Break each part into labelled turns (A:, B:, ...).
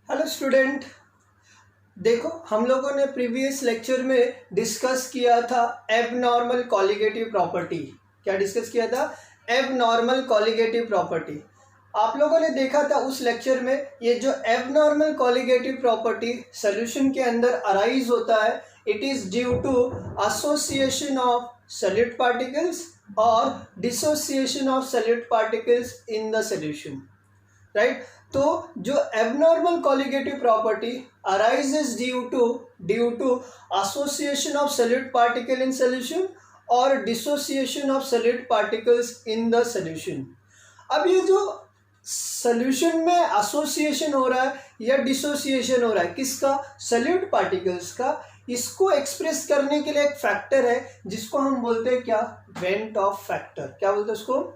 A: Hello student. देखो, हम लोगों ने प्रीवियस लेक्चर में डिस्कस किया था एबनॉर्मल कॉलिगेटिव प्रॉपर्टी। क्या डिस्कस किया था? Abnormal colligative property. आप लोगों ने देखा था उस लेक्चर में ये जो एबनॉर्मल कॉलिगेटिव प्रॉपर्टी सॉल्यूशन के अंदर अराइज होता है, it is due to association of solid particles और dissociation of solid particles in the solution, right. तो जो abnormal colligative property arises due to association of solid particle in solution और dissociation of solid particles in the solution. अब ये जो solution में association हो रहा है या डिसोसिएशन हो रहा है, किसका? सॉलिड पार्टिकल्स का। इसको एक्सप्रेस करने के लिए एक फैक्टर है जिसको हम बोलते हैं क्या? Went Hoff factor. क्या बोलते हैं उसको?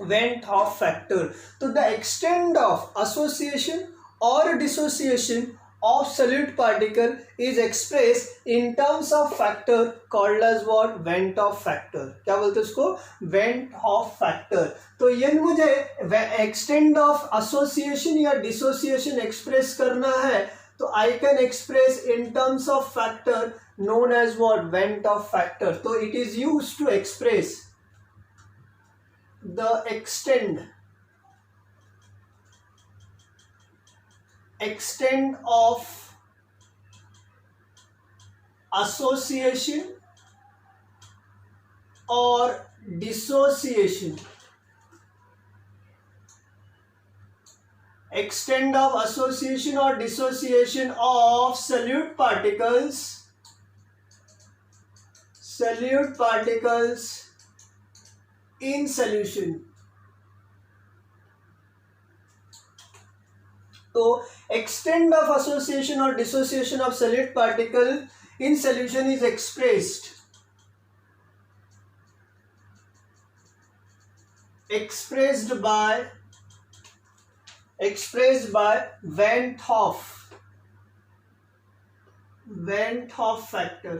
A: Went Hoff factor. So the extent of association or dissociation of solid particle is expressed in terms of factor called as what? Went Hoff factor. क्या बोलते हैं उसको? Went Hoff factor. तो ये मुझे extent of association या dissociation express करना है, तो I can express in terms of factor known as what? Went Hoff factor. तो it is used to express the extent of association or dissociation, extent of association or dissociation of solute particles in solution. तो extent of association or dissociation of solid particle in solution is expressed by Van't Hoff factor.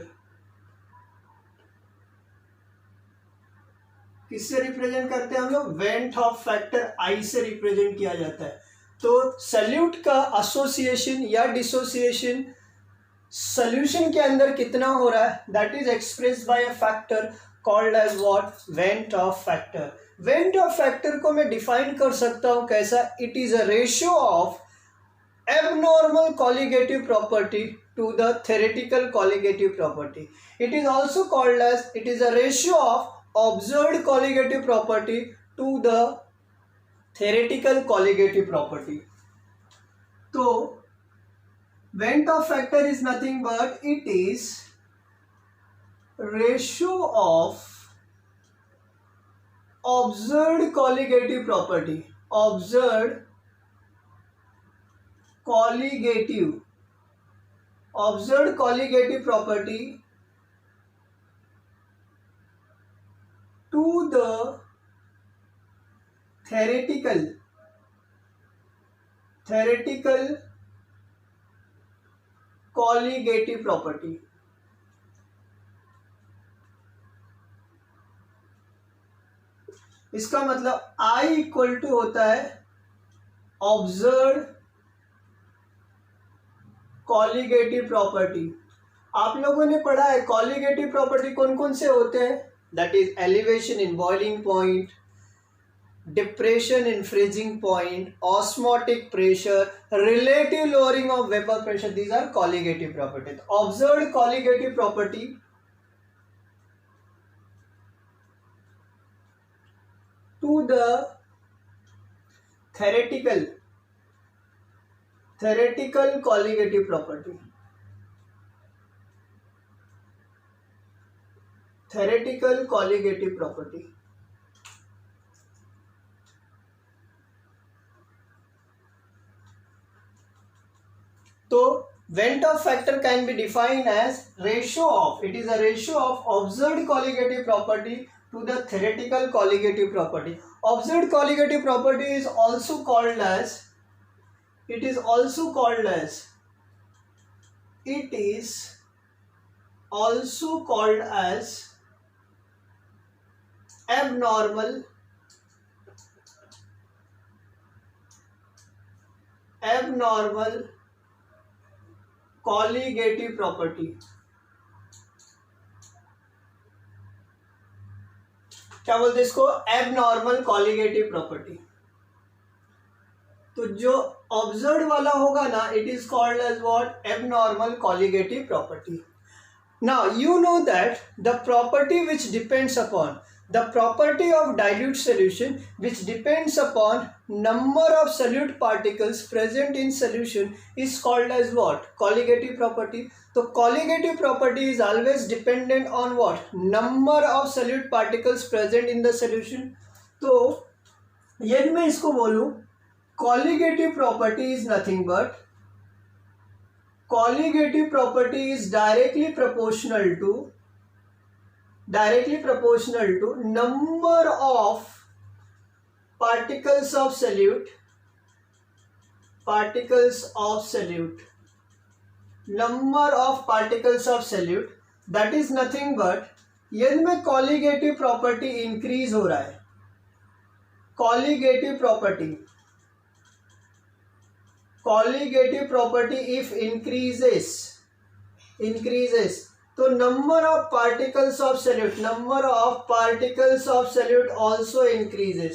A: किससे represent करते हैं हम लोग? Went half factor I से represent किया जाता है। तो सॉल्यूट का एसोसिएशन या डिसोसिएशन सॉल्यूशन के अंदर कितना हो रहा है, that is expressed by a factor called as what? Van't Hoff factor. Van't Hoff factor को मैं डिफाइन कर सकता हूं कैसा? It is a ratio of abnormal colligative property to the theoretical colligative property. It is also called as, it is a ratio of observed colligative property to the theoretical colligative property. तो Van't Hoff factor is nothing but it is ratio of observed colligative property, observed colligative property to the theoretical colligative property. इसका मतलब I equal to होता है observe colligative property. आप लोगों ने पढ़ा है कॉलिगेटिव प्रॉपर्टी कौन कौन से होते हैं? That is elevation in boiling point, depression in freezing point, osmotic pressure, relative lowering of vapour pressure, these are colligative property. Observed colligative property to the theoretical colligative property. Theoretical colligative property. तो Van't Hoff factor can be defined as ratio of, it is a ratio of observed colligative property to the theoretical colligative property. Observed colligative property is also called as, it is also called as abnormal abnormal colligative property. क्या बोलते हैं इसको? Abnormal colligative property. तो जो observe वाला होगा ना, it is called as what? Abnormal colligative property. Now you know that the property which depends upon the property of dilute solution, which depends upon number of solute particles present in solution, is called as what? Colligative property. So colligative property is always dependent on what? Number of solute particles present in the solution. तो यदि मैं इसको बोलूं, colligative property is nothing but colligative property is directly proportional to number of particles of solute, number of particles of solute, that is nothing but, यदि में colligative property increase हो रहा है, colligative property if increases, तो number of particles of solute also increases,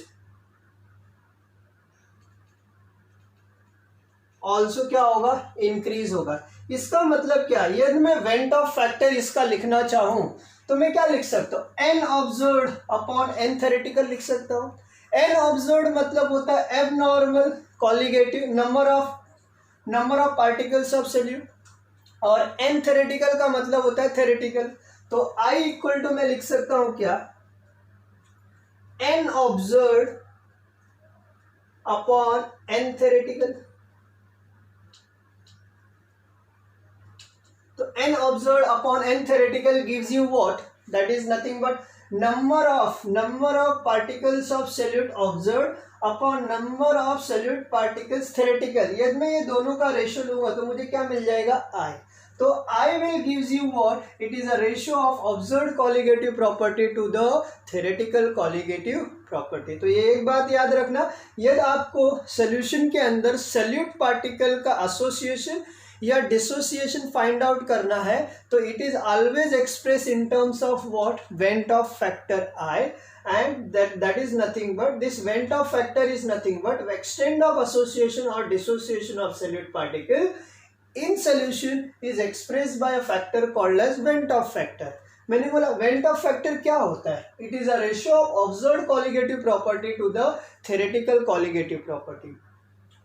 A: also क्या होगा? Increase होगा। इसका मतलब क्या? यदि मैं वेंट ऑफ फैक्टर इसका लिखना चाहूं तो मैं क्या लिख सकता हूं? N observed upon n theoretical लिख सकता हूं। एन ऑब्जर्व्ड मतलब होता है abnormal colligative, number of particles of solute, और एन थ्योरेटिकल का मतलब होता है थ्योरेटिकल। तो आई इक्वल टू मैं लिख सकता हूं क्या? N observed upon n theoretical. तो n observed upon n theoretical gives you what? That is nothing but number of particles of solute observed upon number of solute particles theoretical. यदि मैं ये दोनों का रेशियो लूंगा तो मुझे क्या मिल जाएगा? आई। तो I will gives you what? It is a ratio of observed colligative property to the theoretical colligative property. तो ये एक बात याद रखना, यदि आपको सोल्यूशन के अंदर सोल्यूट पार्टिकल का एसोसिएशन या डिसोसिएशन फाइंड आउट करना है तो it is always express in terms of what? Van't Hoff factor I, and that is nothing but, this vent of factor is nothing but extent of association or dissociation of solute particle in solution is expressed by a factor called as vent of factor। मैंने बोला vent of factor क्या होता है? It is a ratio of observed colligative property to the theoretical colligative property।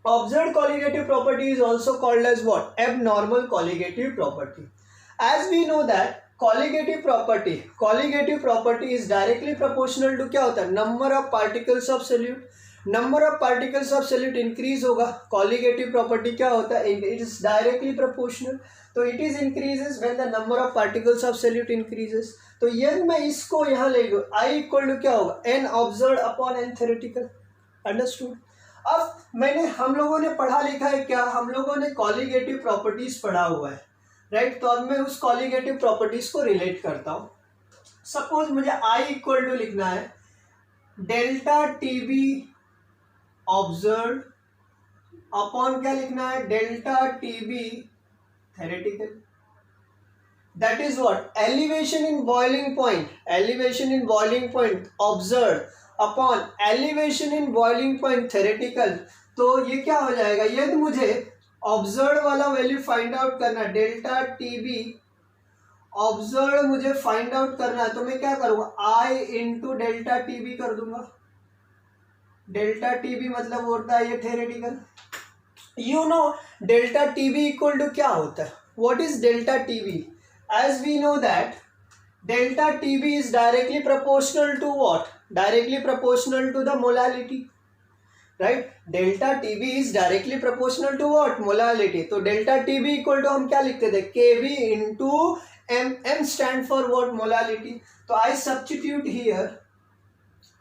A: Observed colligative property is also called as what? Abnormal colligative property। As we know that colligative property is directly proportional to क्या होता है? number of particles of solute। number of particles of solute increase होगा, colligative property क्या होता है? it is directly proportional, तो it is increases when the number of particles of solute increases। तो यदि मैं इसको यहाँ ले लूँ, I इक्वल टू क्या होगा? n observed upon n theoretical। Understood? अब हम लोगों ने पढ़ा लिखा है क्या? हम लोगों ने colligative properties पढ़ा हुआ है, राइट। तो अब मैं उस कॉलिगेटिव प्रॉपर्टीज को रिलेट करता हूं। सपोज मुझे आई इक्वल टू लिखना है डेल्टा टीबी ऑब्जर्व अपॉन क्या लिखना है? Delta TB theoretical. That is what? Elevation in boiling point observe upon elevation in boiling point theoretical. तो ये क्या हो जाएगा? यदि मुझे ऑब्जर्व वाला वैल्यू फाइंड आउट करना है, डेल्टा टीबी ऑब्जर्व मुझे फाइंड आउट करना है, तो मैं क्या करूंगा? आई इंटू डेल्टा टीबी कर दूंगा। डेल्टा टीबी मतलब होता है ये theoretical. You know delta TB equal to क्या होता है? What is delta TB? As we know that delta TB is directly proportional to what? Directly proportional to the molality, right. Delta TB is directly proportional to what? Molality. तो delta TB equal to हम क्या लिखते थे? KB into M. M stand for what? Molality. तो I substitute here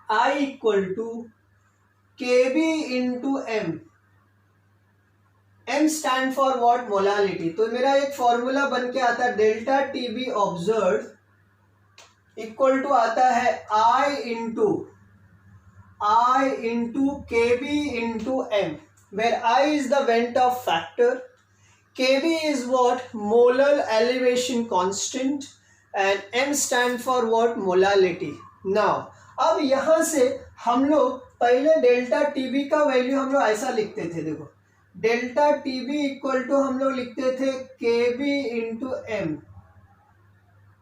A: I equal to KB into M. M stand for what? Molality. तो मेरा एक formula बन के आता है delta TB observe equal to आता है I into K B into M. where I is the Vent of factor, Kb is what? Molar elevation constant, and M stand for what? Molality. Now अब यहाँ से हम लोग पहले delta TB का value हम लोग ऐसा लिखते थे, देखो डेल्टा टीबी इक्वल टू हम लोग लिखते थे केबी इंटू एम,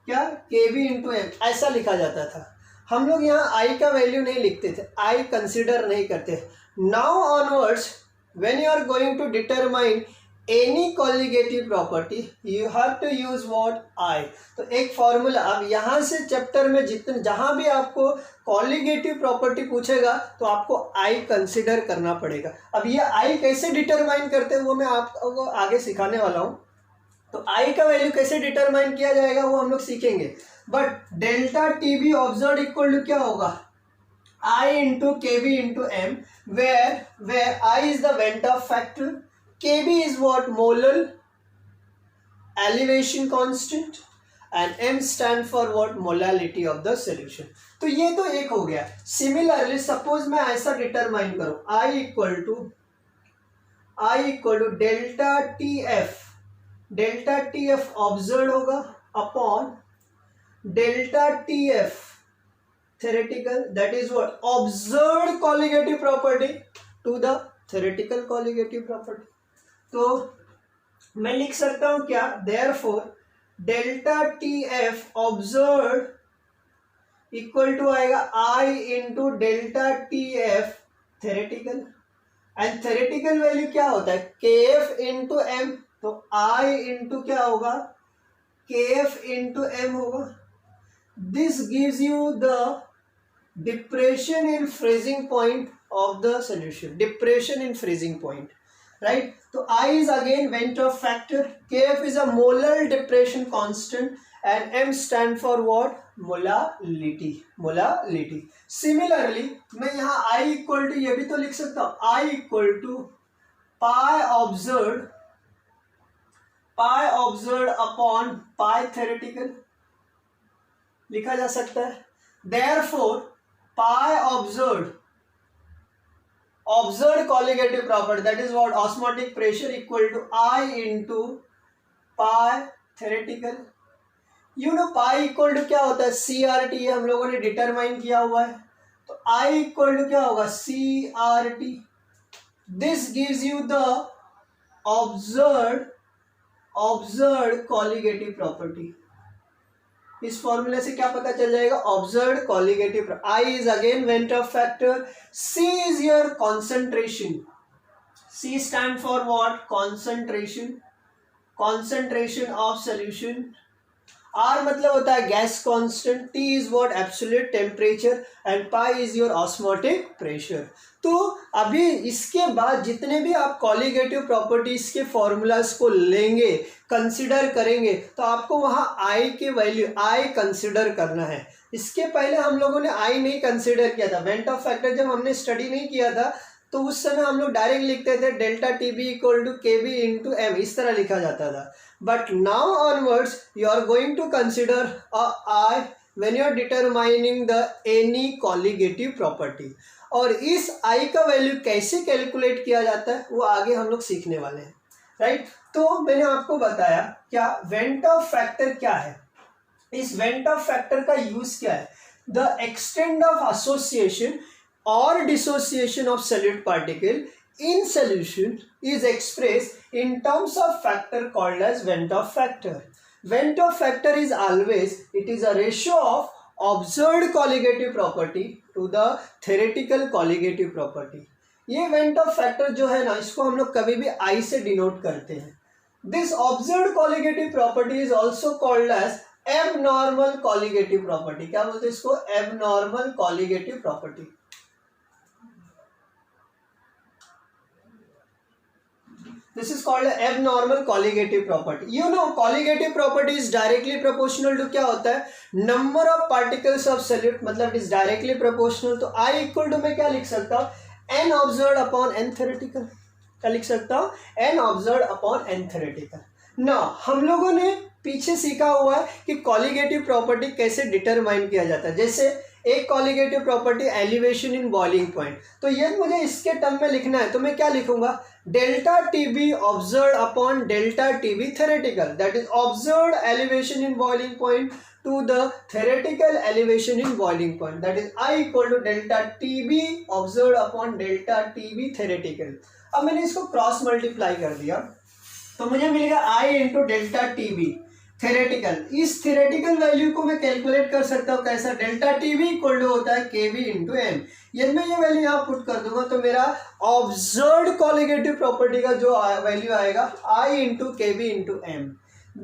A: क्या केबी इंटू एम ऐसा लिखा जाता था। हम लोग यहाँ आई का वैल्यू नहीं लिखते थे, आई कंसिडर नहीं करते। Now onwards when you are going to determine any colligative property you have to use what? I. तो एक फॉर्मूला, अब यहाँ से चैप्टर में जितने जहाँ भी आपको कॉलिगेटिव प्रॉपर्टी पूछेगा तो आपको आई कंसिडर करना पड़ेगा। अब ये आई कैसे डिटरमाइन करते हैं वो मैं आपको आगे सिखाने वाला हूँ। तो आई का वैल्यू कैसे डिटरमाइन किया जाएगा वो हम लोग सीखेंगे। But delta T B observe equal to क्या होगा? I into K B into M, where I is the van't Hoff factor, Kb is what? Molar elevation constant, and M stand for what? Molality of the solution. तो ये तो एक हो गया। Similarly suppose मैं ऐसा डिटरमाइन करूं, I equal to delta T F observe होगा upon delta T F theoretical, that is what? Observed colligative property to the theoretical colligative property. तो मैं लिख सकता हूं क्या? Therefore delta T F observe equal to आएगा I into delta T F theoretical, and theoretical value क्या होता है? के एफ इंटू एम। तो आई इंटू क्या होगा? के एफ इंटू एम होगा। This gives you the depression in freezing point of the solution, depression in freezing point, right? So I is again Vent of factor, Kf is a molar depression constant, and M stand for what? Molality. Similarly मैं यहाँ I equal to ये भी तो लिख सकता हूँ, I equal to pi observe upon pi theoretical लिखा जा सकता है। Therefore pi observed colligative property, that is what? Osmotic pressure equal to I into pi theoretical. You know pi equal to क्या होता है? CRT, ये हम लोगों ने डिटरमाइन किया हुआ है। तो I equal to क्या होगा? CRT. This gives you the observed colligative property. इस फॉर्मूले से क्या पता चल जाएगा? Observed colligative. I is again Vent of factor, C is your concentration, C stand for what? concentration of solution, R मतलब होता है gas constant, T is what? Absolute temperature, and pi is your osmotic pressure. तो अभी इसके बाद जितने भी आप कॉलिगेटिव प्रॉपर्टीज के फॉर्मूलाज को लेंगे, कंसिडर करेंगे, तो आपको वहाँ आई के वैल्यू आई कंसिडर करना है। इसके पहले हम लोगों ने आई नहीं कंसिडर किया था। वेंट ऑफ फैक्टर जब हमने स्टडी नहीं किया था तो उस समय हम लोग डायरेक्ट लिखते थे delta T B equal to K B into M, इस तरह लिखा जाता था। But now onwards you are going to consider I when you are determining the any colligative property. और इस आई का वैल्यू कैसे कैलकुलेट किया जाता है वो आगे हम लोग सीखने वाले हैं, राइट? तो मैंने आपको बताया क्या वेंट ऑफ फैक्टर क्या है, इस वेंट ऑफ फैक्टर का यूज क्या है। The extent of association or dissociation of solute particle in solution is expressed in terms of factor called as Vent of factor. Vent of factor is always, it is a ratio of observed colligative property to the theoretical colligative property. ये Vent of factor जो है ना, इसको हम लोग कभी भी I से डिनोट करते हैं। This observed colligative property is also called as abnormal colligative property. क्या बोलते हैं इसको? Abnormal colligative property. This is called an abnormal colligative property. You know colligative property is directly proportional to क्या होता है? Number of particles of solute, मतलब it is directly proportional। तो I equal to मैं क्या लिख सकता हूँ? N observed upon N theoretical। क्या लिख सकता हूँ? N observed upon N theoretical। Now हम लोगों ने पीछे सीखा हुआ है कि colligative property कैसे डिटरमाइन किया जाता है। जैसे एक colligative property elevation in boiling point, तो ये मुझे इसके टर्म में लिखना है, तो मैं क्या लिखूंगा, delta T B observe upon delta T B theoretical, that is observe elevation in boiling point to the theoretical elevation in boiling point, that is I equal to delta TB observed upon delta TB theoretical। अब मैंने इसको cross multiply कर दिया तो मुझे मिलेगा I into delta TB theoretical। इस theoretical value को मैं कैलकुलेट कर सकता हूँ कैसा, डेल्टा TB इक्वल टू होता है KB इंटू M। यदि मैं ये वैल्यू यहाँ पुट कर दूंगा तो मेरा ऑब्जर्व्ड कॉलिगेटिव प्रॉपर्टी का जो वैल्यू आएगा I into KB into M।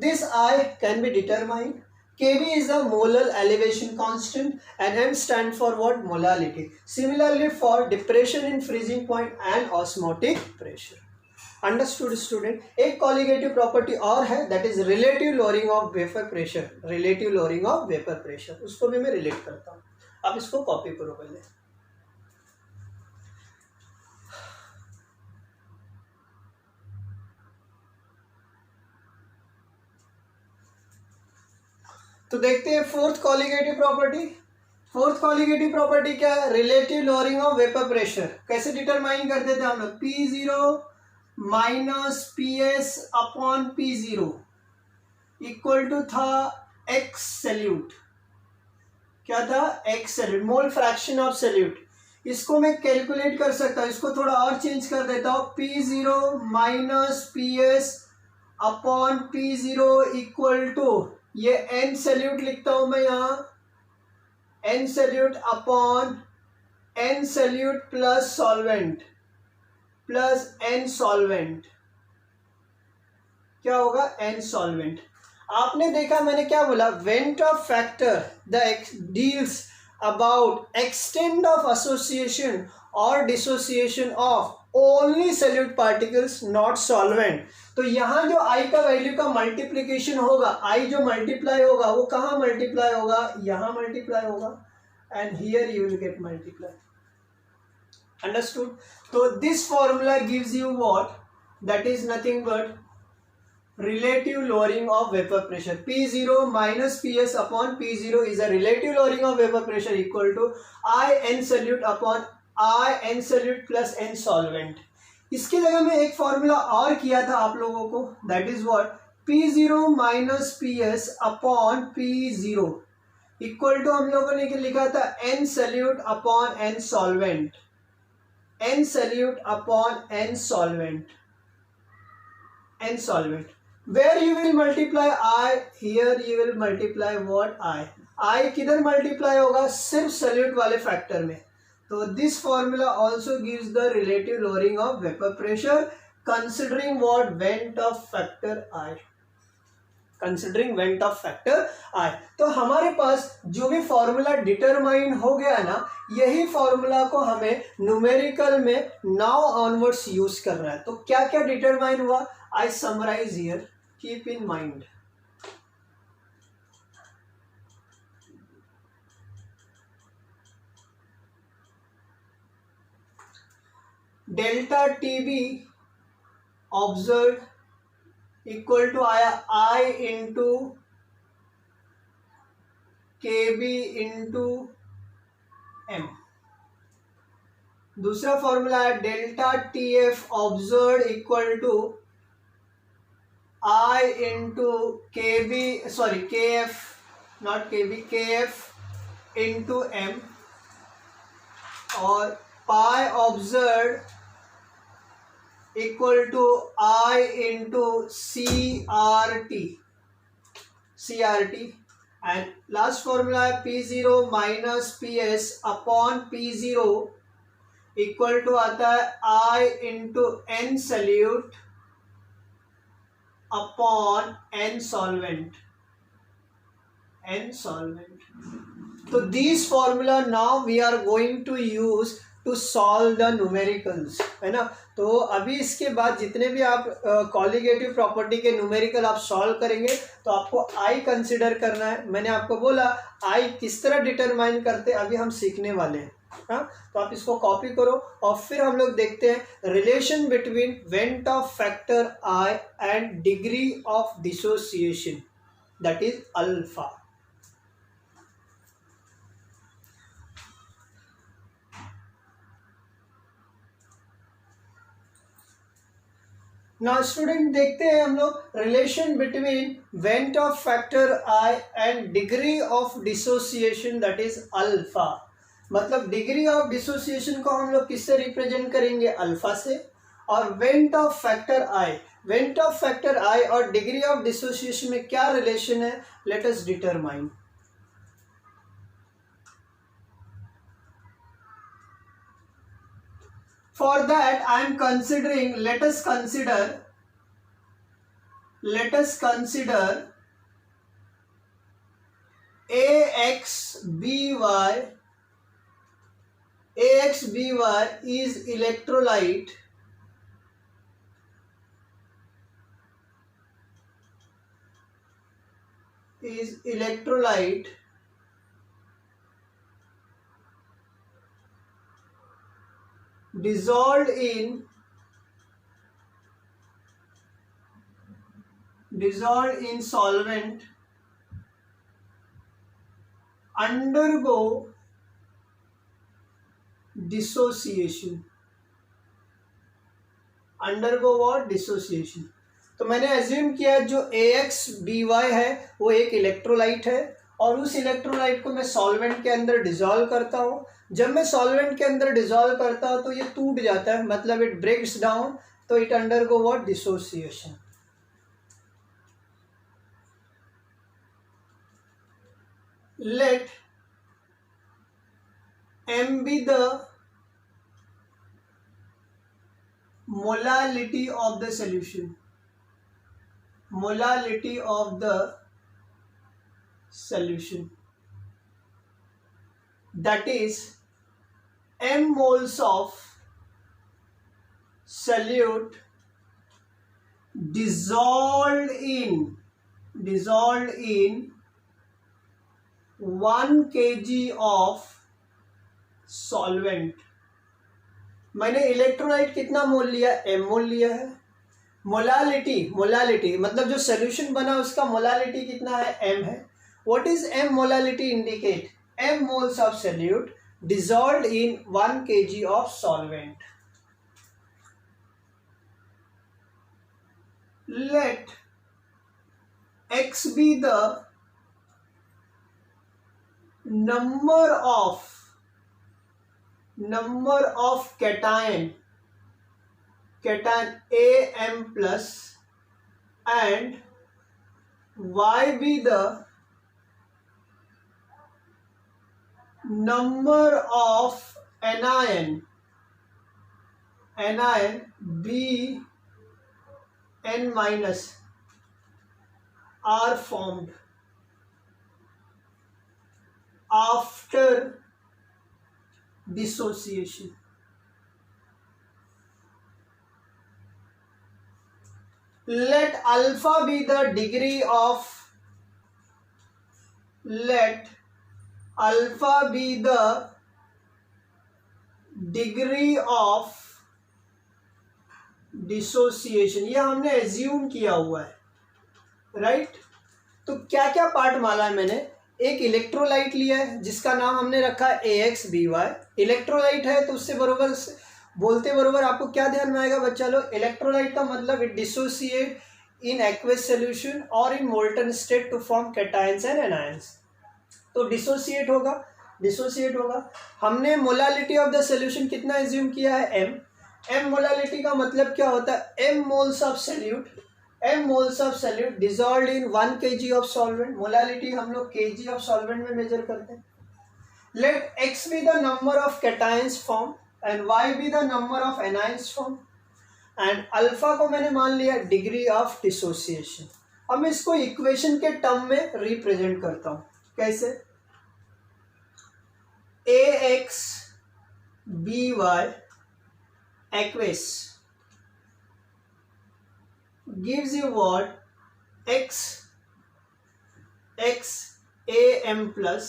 A: This I can be determined. Kb is a molar elevation constant and M stand for what? Molality. Similarly for depression in freezing point and osmotic pressure. Understood student? एक colligative property और है, that is relative lowering of vapor pressure. Relative lowering of vapor pressure. उसको भी मैं relate करता हूँ। आप इसको कॉपी करो पहले। तो देखते हैं fourth colligative property. Fourth colligative property क्या है, relative lowering of vapour pressure. कैसे डिटरमाइन करते थे हम लोग, P0 minus PS upon P0 equal to था एक्स सैल्यूट। क्या था, X solute, mole fraction of solute. इसको मैं कैलकुलेट कर सकता हूँ, इसको थोड़ा और चेंज कर देता हूँ, P0 minus PS upon P0 equal to, ये एन सैल्यूट लिखता हूं मैं यहां, N solute upon N solute plus solvent plus N solvent, क्या होगा, एन सॉल्वेंट। आपने देखा मैंने क्या बोला, van't Hoff factor the deals about extent of association और dissociation of only solute particles not solvent. तो यहाँ जो आई का वैल्यू का मल्टीप्लीकेशन होगा, आई जो मल्टीप्लाई होगा वो कहाँ मल्टीप्लाई होगा, यहाँ मल्टीप्लाई होगा, and here you will get multiply. Understood? तो this formula gives you what, that is nothing but relative lowering of vapor pressure। P0 minus PS upon P0 is a relative lowering of vapor pressure equal to I n solute upon I n solute plus n solvent। इसके जगह में एक formula और किया था आप लोगों को, that is what, P0 minus PS upon P0 equal to हम लोगों ने लिखा था n solute upon n solvent, n solute upon n solvent, n solvent। Where you will multiply I, here you will multiply what, I किधर multiply होगा, सिर्फ salute वाले factor में। तो this formula also gives the relative lowering of vapor pressure considering what, vent of factor I, considering went Hoff factor I. तो हमारे पास जो भी फॉर्मूला डिटरमाइन हो गया ना, यही फॉर्मूला को हमें न्यूमेरिकल में नाउ ऑनवर्ड्स यूज करना है। तो क्या क्या डिटरमाइन हुआ, I summarise here, keep in mind. Delta TB observe equal to आया I into KB into M। दूसरा फॉर्मूला है delta TF observe equal to I into KB, sorry KF, not KB, KF into M, और pi observe equal to I into CRT, and last formula है P0 minus PS upon P0 equal to आता है I into N solute upon N solvent, N solvent. तो this formula now we are going to use to solve the numericals, है ना। तो अभी इसके बाद जितने भी आप कॉलिगेटिव प्रॉपर्टी के न्यूमेरिकल आप सॉल्व करेंगे तो आपको आई कंसिडर करना है। मैंने आपको बोला आई किस तरह डिटरमाइन करते अभी हम सीखने वाले हैं, हाँ। तो आप इसको कॉपी करो और फिर हम लोग देखते हैं relation between went Hoff factor I and degree of dissociation, that is alpha. Now student देखते हैं हम लोग relation between went Hoff factor I and degree of dissociation that is alpha. मतलब डिग्री ऑफ डिसोसिएशन को हम लोग किससे represent करेंगे? अल्फा से। और वेंट ऑफ फैक्टर आई और डिग्री ऑफ डिसोसिएशन में क्या रिलेशन है? Let us determine. For that I am considering, let us consider AXBY is electrolyte dissolved in solvent, undergo dissociation। undergo what? Dissociation. तो मैंने assume किया जो AXBY है वो एक इलेक्ट्रोलाइट है और उस इलेक्ट्रोलाइट को मैं सॉल्वेंट के अंदर डिसॉल्व करता हूँ। जब मैं सॉल्वेंट के अंदर डिसॉल्व करता हूँ तो ये टूट जाता है, मतलब इट ब्रेक्स डाउन, तो it undergo what? Dissociation. Let M be the molality of the solution, that is M moles of solute dissolved in 1 kg of solvent. मैंने इलेक्ट्रोलाइट कितना मोल लिया? M मोल लिया है। मोलालिटी मतलब जो सोल्यूशन बना उसका मोलालिटी कितना है? M है। What is M molality indicate? M moles of solute dissolved in 1 kg of solvent. Let X be the number of cation Am plus and Y be the number of anion B n minus are formed after dissociation. Let alpha be the degree of dissociation. यह हमने assume किया हुआ है, right? तो क्या क्या part माना है मैंने? एक इलेक्ट्रोलाइट लिया है जिसका नाम हमने रखा है AXBY। इलेक्ट्रोलाइट है तो उससे बरोबर बोलते बरोबर आपको क्या ध्यान में आएगा बच्चा लोग? इलेक्ट्रोलाइट का मतलब it dissociate in aqueous solution और in molten state to form cations and anions. तो डिसोसिएट होगा। हमने मोलालिटी ऑफ द सोल्यूशन कितना एज्यूम किया है? M मोलालिटी का मतलब क्या होता है? M moles of solute dissolved in 1 kg of solvent. Molality हम लोग kg ऑफ सॉल्वेंट में मेजर करते हैं। Let X be the number of cations form and Y be the number of anions form and alpha को मैंने मान लिया degree of dissociation. अब मैं इसको इक्वेशन के टर्म में रिप्रेजेंट करता हूँ। कैसे? AXBY aqueous gives you what? Am plus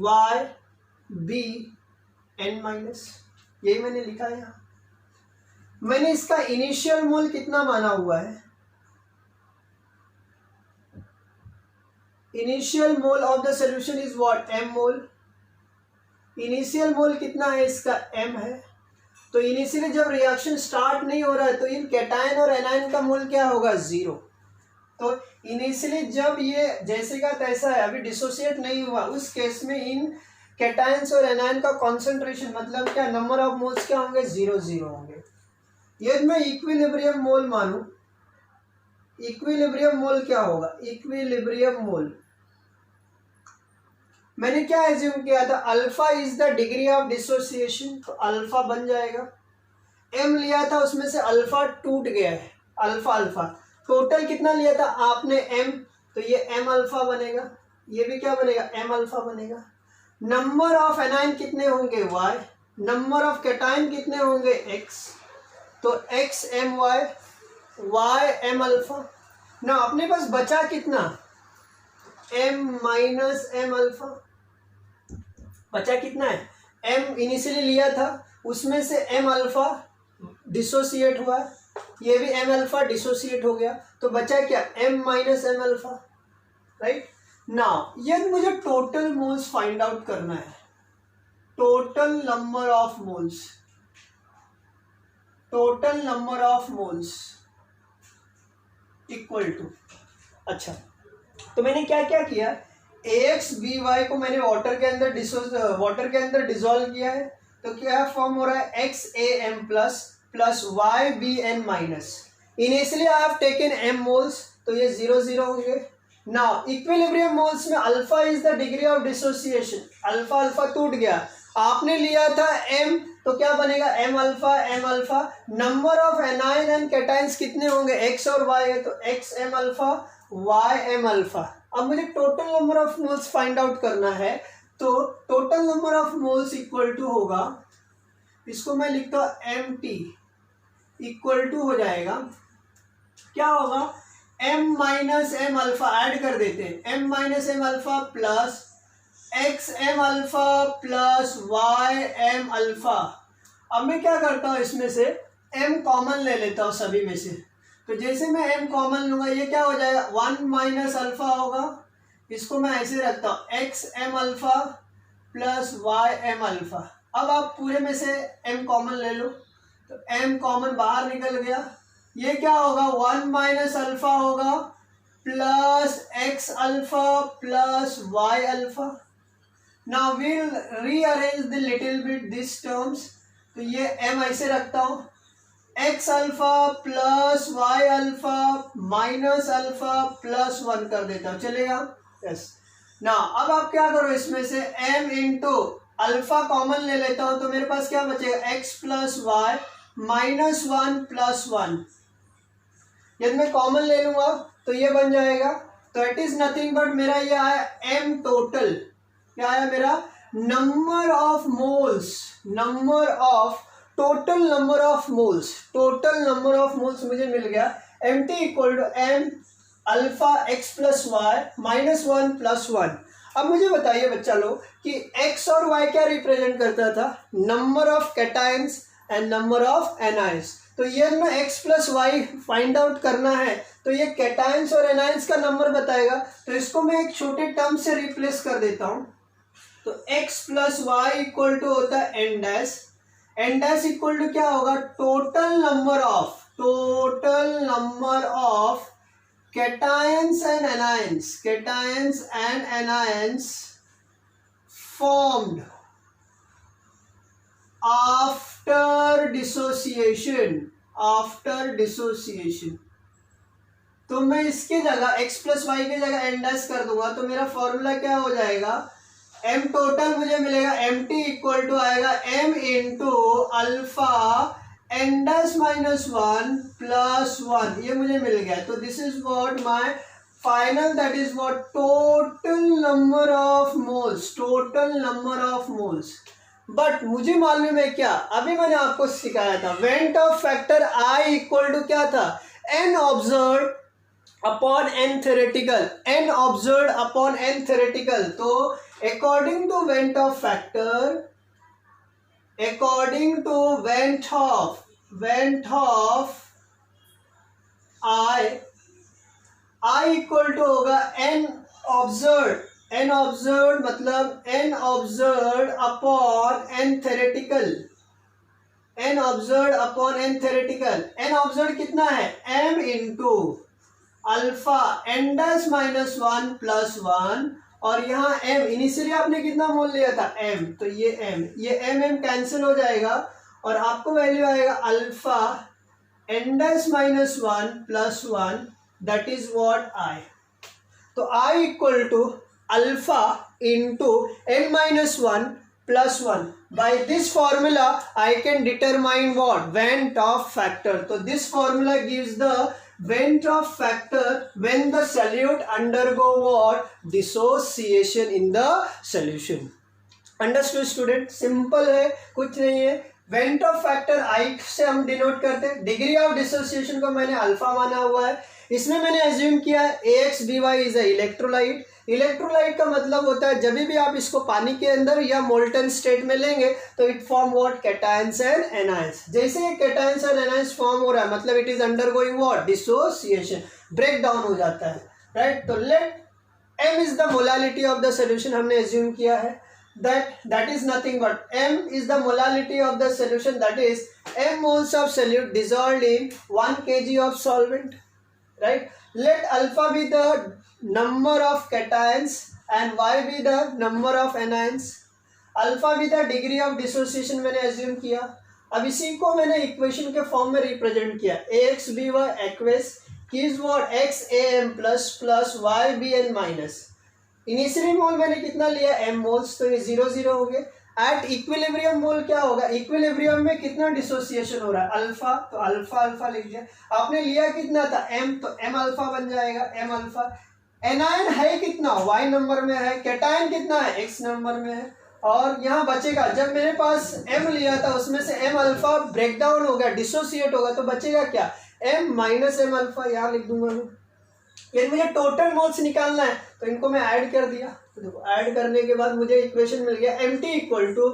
A: Y B n minus। यही मैंने लिखा है यहाँ। मैंने इसका इनिशियल मोल कितना माना हुआ है? Initial mole of the solution is what? M mole. Initial मोल कितना है इसका? M है। तो इनिशियली जब रिएक्शन स्टार्ट नहीं हो रहा है तो इन कैटायन और एनायन का मोल क्या होगा, 0। तो इनिशियली जब ये जैसे का तैसा है, अभी डिसोसिएट नहीं हुआ, उस केस में इन कैटायंस और एनायन का कॉन्सेंट्रेशन मतलब क्या, नंबर ऑफ मोल्स क्या होंगे, 0 0 होंगे। यदि मैं इक्विलिब्रियम मोल मानूं, इक्विलिब्रियम मोल क्या होगा, इक्विलिब्रियम मोल मैंने क्या एज्यूम किया था, alpha is the degree of dissociation, तो अल्फा बन जाएगा। एम लिया था, उसमें से अल्फा टूट गया है, अल्फा अल्फा टोटल कितना लिया था आपने, एम, तो ये एम अल्फा बनेगा, ये भी क्या बनेगा, एम अल्फा बनेगा। नंबर ऑफ एनाइन कितने होंगे, वाई, नंबर ऑफ कैटाइन कितने होंगे, एक्स, तो X M Y, Y M alpha ना। अपने पास बचा कितना, एम माइनस एम अल्फा, बचा कितना है, एम इनिशियली लिया था, उसमें से एम अल्फा डिसोसिएट हुआ, ये भी एम अल्फा डिसोसिएट हो गया, तो बचा क्या, M minus M alpha, right. Now यदि मुझे टोटल मोल्स फाइंड आउट करना है, total number of moles, total number of moles equal to, अच्छा तो मैंने क्या क्या किया, AX BY को मैंने वाटर के अंदर डिसॉल्व किया है, तो क्या फॉर्म हो रहा है, XAM plus YBN minus, initially I have taken M moles, तो ये 0 0 होंगे। नाउ इक्विलिब्रियम मोल्स में alpha is the degree of dissociation, alpha alpha टूट गया, आपने लिया था M, तो क्या बनेगा, M alpha. Number of anion and cations कितने होंगे, X और Y है, तो XM अल्फा YM अल्फा। अब मुझे total number of moles find out करना है, तो total number of moles equal to होगा, इसको मैं लिखता हूं MT इक्वल टू हो जाएगा, क्या होगा, M minus M alpha, add कर देते हैं, M minus M alpha plus XM alpha plus YM alpha. अब मैं क्या करता हूँ, इसमें से M कॉमन ले लेता हूँ सभी में से, तो जैसे मैं M कॉमन लूंगा, ये क्या हो जाएगा, 1 माइनस अल्फा होगा, इसको मैं ऐसे रखता हूँ, XM alpha plus YM alpha. अब आप पूरे में से M कॉमन ले लो, तो M कॉमन बाहर निकल गया, ये क्या होगा, 1 माइनस अल्फा होगा plus X alpha plus Y alpha. Now we'll rearrange the little bit this terms, तो ये M ऐसे रखता हूँ, X alpha plus Y alpha minus alpha plus 1 कर देता हूँ, चलेगा, यस। ना अब आप क्या करो, इसमें से M इंटू अल्फा कॉमन ले लेता हूँ, तो मेरे पास क्या बचेगा, X plus Y minus 1 plus 1, यदि मैं कॉमन ले लूंगा तो ये बन जाएगा, तो इट इज नथिंग बट मेरा ये आया M टोटल, क्या आया मेरा, number of moles, number of total number of moles, total number of moles मुझे मिल गया, MT equal to M alpha X plus Y minus 1 plus 1। अब मुझे बताइए बच्चा लोग कि X और Y क्या रिप्रेजेंट करता था, number of cations and number of anions. तो ये ना X plus y find out करना है, तो ये कैटायंस और एनायंस का नंबर बताएगा, तो इसको मैं एक छोटे टर्म से रिप्लेस कर देता हूँ, तो X plus y equal to होता है एन डैश इक्वल टू क्या होगा, total number of cations and anions formed after dissociation। तो मैं इसके जगह x प्लस वाई की जगह एन डैश कर दूंगा, तो मेरा फॉर्मूला क्या हो जाएगा, m टोटल मुझे मिलेगा, mt इक्वल टू आएगा m into alpha N dash minus 1 plus 1, ये मुझे मिल गया। तो this is what my final, that is what total number of moles. But मुझे मालूम है क्या, अभी मैंने आपको सिखाया था, van't Hoff factor I equal to क्या था, n observe upon n theoretical, तो according to van't Hoff factor, according to Wendt of I equal to होगा n ऑब्जर्व मतलब n observe upon n theoretical, n observe upon n theoretical. n observe कितना है m into alpha n dash minus 1 plus 1, और यहाँ m initially आपने कितना मोल लिया था m, तो ये m कैंसिल हो जाएगा और आपको वैल्यू आएगा alpha n dash minus 1 plus 1, that is what I। तो I equal to alpha into n minus 1 plus 1। By this formula I can determine what Van't Hoff factor। तो this formula gives the Van't Hoff factor when the solute undergo what dissociation in the solution। Understood student? Simple है, कुछ नहीं है। Van't Hoff factor I से हम denote करते हैं। Degree of dissociation को मैंने अल्फा माना हुआ है। इसमें मैंने एज्यूम किया है AX/BY is a electrolyte. Electrolyte का मतलब होता है जब भी आप इसको पानी के अंदर या मोल्टन स्टेट में लेंगे तो it form what cations and anions. जैसे ये कैटायंस एंड एनायंस फॉर्म हो रहा है मतलब it is undergoing what dissociation, break down हो जाता है, राइट। तो let m is the molality of the solution, हमने एज्यूम किया है that is nothing but m is the molality of the solution, that is m moles of solute dissolved in 1 kg of solvent, right। Let alpha be the number of cations and y be the number of anions। alpha be the degree of dissociation मैंने assume किया। अब इसी को मैंने equation के form में represent किया AX/BY equals is what XAM plus plus YBN minus. Initially mole मैंने कितना लिया m मोल्स, तो ये 0 0 हो गए। एट इक्विलिब्रियम मोल क्या होगा, इक्विलिब्रियम में कितना डिसोसिएशन हो रहा है अल्फा, तो अल्फा अल्फा लिख दिया। आपने लिया कितना था m, तो m अल्फा बन जाएगा m अल्फा। एनायन है कितना y नंबर में है, कैटायन कितना है x नंबर में है, और यहाँ बचेगा जब मेरे पास m लिया था उसमें से m अल्फा ब्रेक डाउन हो गया, डिसोसिएट होगा, तो बचेगा क्या m माइनस m अल्फा, यहाँ लिख दूंगा मैं। ये मुझे टोटल मोल्स निकालना है तो इनको मैं ऐड कर दिया, तो देखो ऐड करने के बाद मुझे इक्वेशन मिल गया mt equal to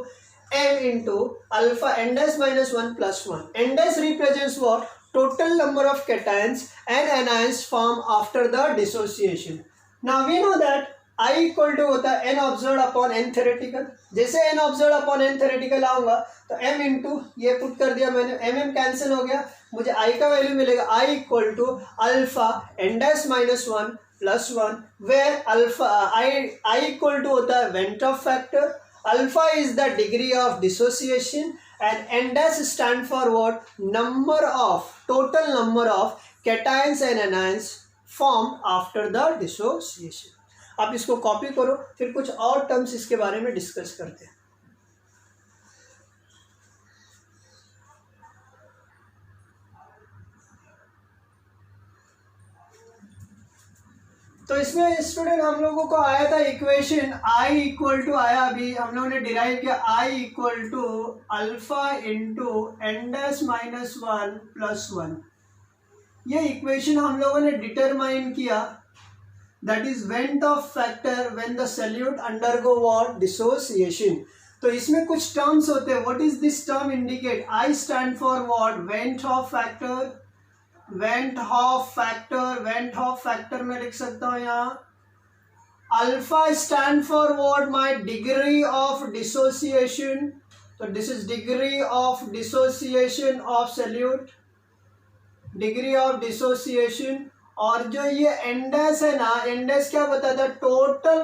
A: m into alpha n dash minus 1 plus 1। n dash represents what total number of cations and anions form after the dissociation. Now we know that I equal to होता है n observe upon n theoretical. जैसे n observe upon n theoretical आऊंगा तो m into ये put कर दिया मैंने, m cancel हो गया, मुझे I का वैल्यू मिलेगा I equal to alpha n dash minus 1 plus 1, where alpha I equal to होता है van't Hoff factor, alpha is the degree of dissociation and n dash stand for what number of total number of cations and anions form after the dissociation. आप इसको copy करो, फिर कुछ और terms इसके बारे में डिस्कस करते हैं। तो इसमें स्टूडेंट हम लोगों को आया था इक्वेशन I इक्वल टू आया, अभी हम लोगों ने डिराइव किया I equal to alpha into n dash minus 1 plus 1। ये इक्वेशन हम लोगों ने डिटरमाइन किया, that is van't Hoff factor when the solute undergo what dissociation. तो इसमें कुछ टर्म्स होते हैं, what is this term indicate, I stand for what van't Hoff factor, van't Hoff factor, van't Hoff factor में लिख सकता हूँ यहाँ। Alpha stand for what my degree of dissociation, तो this is degree of dissociation of solute, degree of dissociation. और जो ये Indus है ना, एंडस क्या बताता है total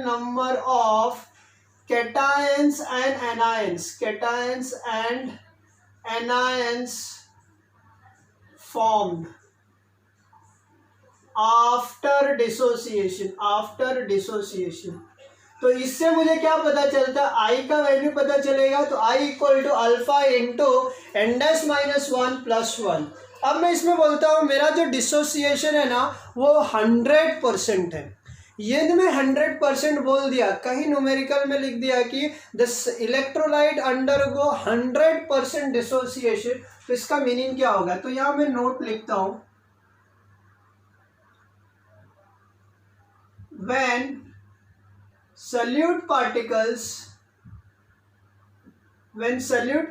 A: number of cations and anions, cations and anions formed after dissociation। तो इससे मुझे क्या पता चलता है, I का वैल्यू पता चलेगा, तो I equal to alpha into n dash minus 1 plus 1। अब मैं इसमें बोलता हूँ मेरा जो डिसोसिएशन है ना वो 100% है। ये मैं 100% बोल दिया, कहीं न्यूमेरिकल में लिख दिया कि दिस इलेक्ट्रोलाइट अंडरगो 100% डिसोसिएशन, तो इसका मीनिंग क्या होगा। तो यहाँ मैं नोट लिखता हूं, when solute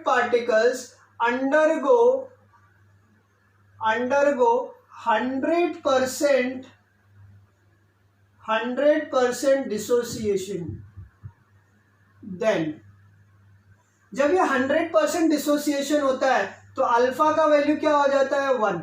A: particles undergo 100% dissociation, then जब ये 100% डिसोसिएशन होता है तो अल्फा का वैल्यू क्या हो जाता है 1।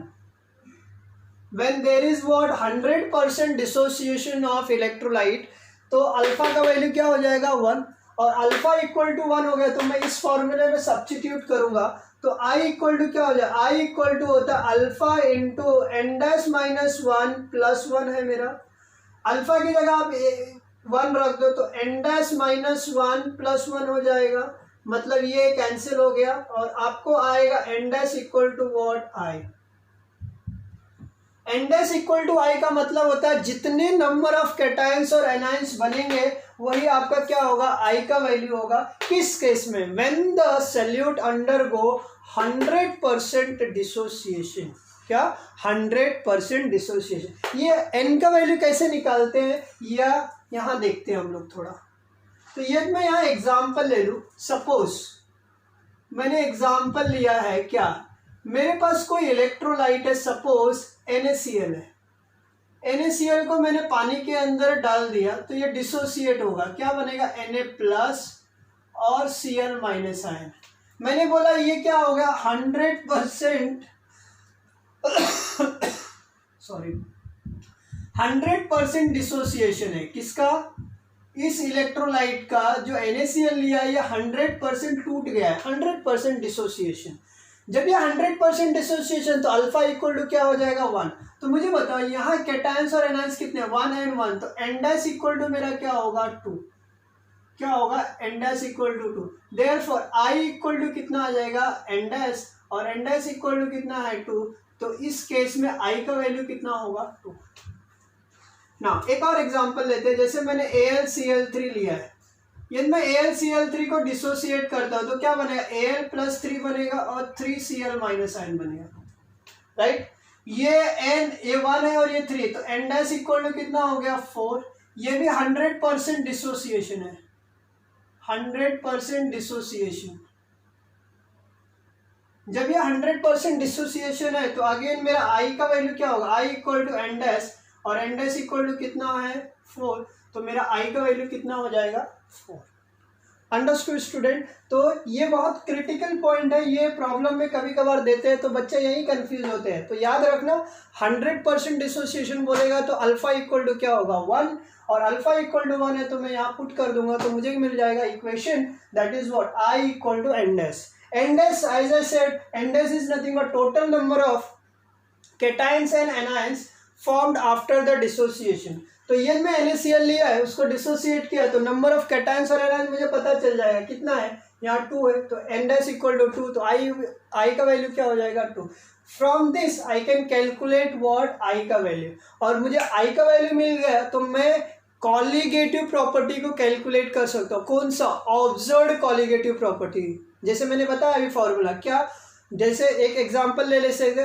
A: When there is what 100% dissociation of electrolyte तो अल्फा का वैल्यू क्या हो जाएगा 1, और अल्फा इक्वल टू 1 हो गया तो मैं इस फॉर्मूले में सब्स्टिट्यूट करूंगा तो आई इक्वल टू क्या हो जाए, आई इक्वल टू होता है alpha into n dash minus 1 plus 1 है मेरा। अल्फा की जगह आप 1 रख दो तो एन डैश माइनस 1 प्लस 1 हो जाएगा, मतलब ये कैंसिल हो गया और आपको आएगा N dash equal to what I. N dash equal to I का मतलब होता है जितने नंबर ऑफ कैटायंस और एनायंस बनेंगे वही आपका क्या होगा, आई का वैल्यू होगा। किस केस में, when the solute undergo 100% dissociation. क्या 100% डिसोसिएशन। ये एन का वैल्यू कैसे निकालते हैं या यहाँ देखते हैं हम लोग थोड़ा। तो ये मैं यहाँ एग्जाम्पल ले लूँ। सपोज मैंने एग्जाम्पल लिया है, क्या मेरे पास कोई इलेक्ट्रोलाइट है, सपोज NaCl है। NaCl को मैंने पानी के अंदर डाल दिया तो ये डिसोसिएट होगा, क्या बनेगा Na+ और Cl- आयन। मैंने बोला ये क्या हो गया 100% सॉरी 100% डिसोसिएशन है। किसका, इस इलेक्ट्रोलाइट का जो NaCl लिया है ये 100% टूट गया है, 100% डिसोसिएशन। जब ये 100% डिसोसिएशन तो अल्फा इक्वल टू क्या हो जाएगा 1। तो मुझे बताओ यहाँ कैटायंस और एनायंस कितने, 1 and 1, तो एन डैश इक्वल टू मेरा क्या होगा 2। क्या होगा, n dash equal to 2। Therefore I equal to कितना आ जाएगा एन डैश, और एन डैश इक्वल टू कितना है 2। तो इस केस में आई का वैल्यू कितना होगा 2। ना एक और एग्जांपल लेते हैं, जैसे मैंने AlCl3 लिया है। यदि मैं AlCl3 को डिसोसिएट करता हूं तो क्या बनेगा, Al+3 बनेगा और 3Cl- आयन बनेगा, राइट। ये 1 है और ये 3, तो एन डैश इक्वल टू कितना हो गया 4। ये भी 100% डिसोसिएशन है, 100% डिसोसिएशन। जब ये 100% डिसोसिएशन है तो अगेन मेरा आई का वैल्यू क्या होगा, आई इक्वल टू एन डैश, और एन डैश इक्वल टू कितना है 4, तो मेरा आई का वैल्यू कितना हो जाएगा 4। Understood student. तो ये बहुत क्रिटिकल पॉइंट है, ये प्रॉब्लम में कभी कभार देते हैं तो बच्चे यही कंफ्यूज होते हैं। तो याद रखना 100% डिसोसिएशन बोलेगा तो अल्फा इक्वल टू क्या होगा 1, और अल्फा इक्वल टू 1 है तो मैं यहाँ पुट कर दूंगा तो मुझे मिल जाएगा equation, that is what I equal to n dash. N dash as I said, n dash is nothing but total number of cations and anions formed after the dissociation. तो ये मैं NaCl लिया है, उसको डिसोसिएट किया तो number of cations और anions मुझे पता चल जाएगा कितना है, यहाँ 2 है, तो एन डैश इक्वल टू 2, तो आई का वैल्यू क्या हो जाएगा 2। From this I can calculate what I का वैल्यू, और मुझे आई का वैल्यू मिल गया तो मैं कॉलिगेटिव प्रॉपर्टी को कैलकुलेट कर सकता हूँ। कौन सा, ऑब्जर्व्ड कॉलिगेटिव प्रॉपर्टी। जैसे मैंने बताया अभी फॉर्मूला, क्या, जैसे एक एग्जांपल ले सकते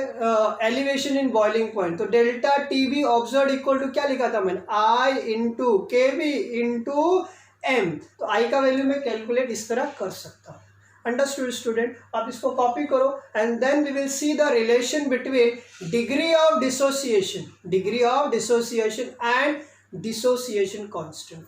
A: एलिवेशन इन बॉइलिंग पॉइंट, तो delta TB observe equal to क्या लिखा था मैंने, I into K B into m. तो आई का वैल्यू मैं कैलकुलेट इस तरह कर सकता हूँ। Understood student. आप इसको कॉपी करो and then we will see the relation between degree of dissociation and dissociation constant.